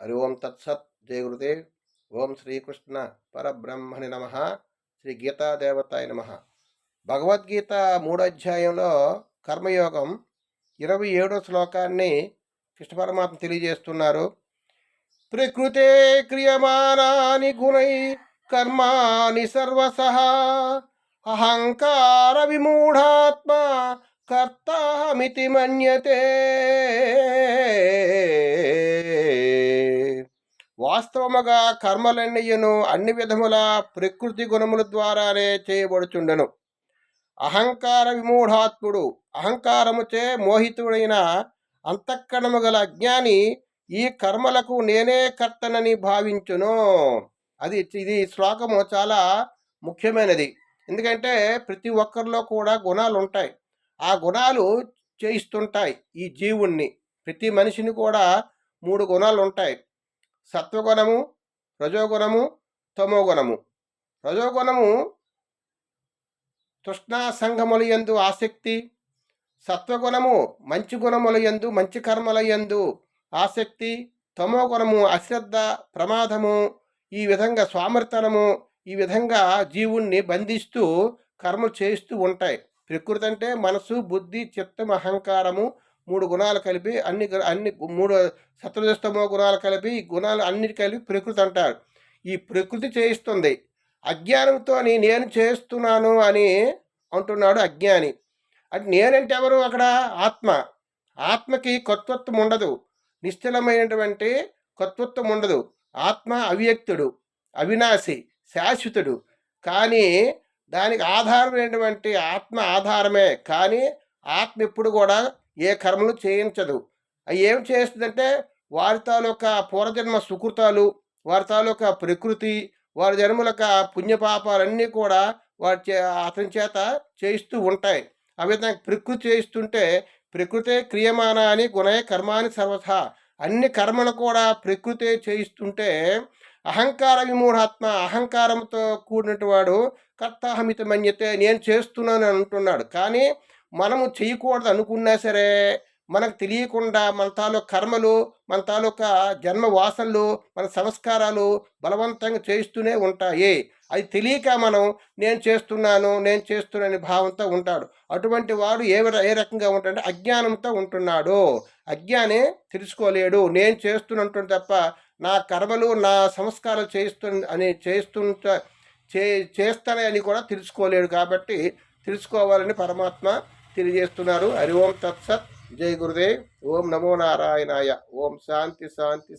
హరి ఓం తత్సత్. జయ గురుదేవ్. ఓం శ్రీకృష్ణ పరబ్రహ్మణి నమ. శ్రీ గీతాదేవతాయ నమ. భగవద్గీత 3వ అధ్యాయంలో కర్మయోగం 27వ శ్లోకాన్ని కృష్ణ పరమాత్మ తెలియజేస్తున్నారు. ప్రకృతే క్రియమానాని గుణై కర్మాని సర్వసః అహంకార విమూఢాత్మ కర్తాహమితి మన్యతే. వాస్తవముగా కర్మలన్నీయును అన్ని విధముల ప్రకృతి గుణముల ద్వారానే చేయబడుచుండెను. అహంకార విమూఢాత్ముడు, అహంకారముచే మోహితుడైన అంతఃకరణము గల అజ్ఞాని ఈ కర్మలకు నేనే కర్తనని భావించును. ఇది శ్లోకము చాలా ముఖ్యమైనది. ఎందుకంటే ప్రతి ఒక్కరిలో కూడా గుణాలు ఉంటాయి. ఆ గుణాలు చేయిస్తుంటాయి ఈ జీవుణ్ణి. ప్రతి మనిషిని కూడా 3 గుణాలు ఉంటాయి: సత్వగుణము, రజోగుణము, తమోగుణము. రజోగుణము తృష్ణా సంగముల యందు ఆసక్తి, సత్వగుణము మంచి గుణముల యందు, మంచి కర్మల యందు ఆసక్తి, తమోగుణము అశ్రద్ధ, ప్రమాదము, ఈ విధంగా స్వామర్థనము, ఈ విధంగా జీవుణ్ణి బంధిస్తూ కర్మలు చేస్తూ ఉంటాయి. ప్రకృతి అంటే మనసు, బుద్ధి, చిత్తం, అహంకారము 3 గుణాలు కలిపి అన్ని 3 సత్వజస్తమో గుణాలు కలిపి ఈ గుణాలు అన్నిటి కలిపి ప్రకృతి అంటారు. ఈ ప్రకృతి చేయిస్తుంది. అజ్ఞానంతో నేను చేస్తున్నాను అని అంటున్నాడు అజ్ఞాని. అంటే నేనంటే ఎవరు అక్కడ? ఆత్మ. ఆత్మకి కర్తృత్వం ఉండదు, నిశ్చలమైనటువంటి కర్తృత్వం ఉండదు. ఆత్మ అవ్యక్తుడు, అవినాశి, శాశ్వతుడు. కానీ దానికి ఆధారమైనటువంటి ఆత్మ ఆధారమే. కానీ ఆత్మ ఎప్పుడు కూడా ఏ కర్మలు చేయించదు. అవి ఏం చేస్తుందంటే వారి తాలూకా పూర్వజన్మ సుకృతాలు, వారి తాలూకా ప్రకృతి, వారి జన్మలక పుణ్యపాపాలన్నీ కూడా అతని చేత చేయిస్తూ ఉంటాయి. ఆ విధంగా ప్రకృతి చేయిస్తుంటే ప్రకృతే క్రియమాన అని గుణే కర్మాని సర్వథ. అన్ని కర్మలు కూడా ప్రకృతే చేయిస్తుంటే అహంకార విమూఢాత్మ, అహంకారంతో కూడినటు వాడు కర్తాహమితి మన్యతే, నేను చేస్తున్నాను అని అంటున్నాడు. కానీ మనము చేయకూడదు అనుకున్నా సరే మనకు తెలియకుండా మన తాలూకు కర్మలు, మన తాలూకా జన్మ వాసనలు, మన సంస్కారాలు బలవంతంగా చేస్తూనే ఉంటాయి. అది తెలియక మనం నేను చేస్తున్నాను భావంతో ఉంటాడు. అటువంటి వాడు ఏ రకంగా ఉంటాడంటే అజ్ఞానంతో ఉంటున్నాడు. అజ్ఞాని తెలుసుకోలేడు. నేను చేస్తున్నట్టు తప్ప నా కర్మలు, నా సంస్కారాలు చేస్తానని కూడా తెలుసుకోలేడు. కాబట్టి తెలుసుకోవాలని పరమాత్మ తెలియజేస్తున్నారు. హరి ఓం తత్సత్. జై గురుదేవ్. ఓం నమో నారాయణాయ. ఓం శాంతి శాంతి.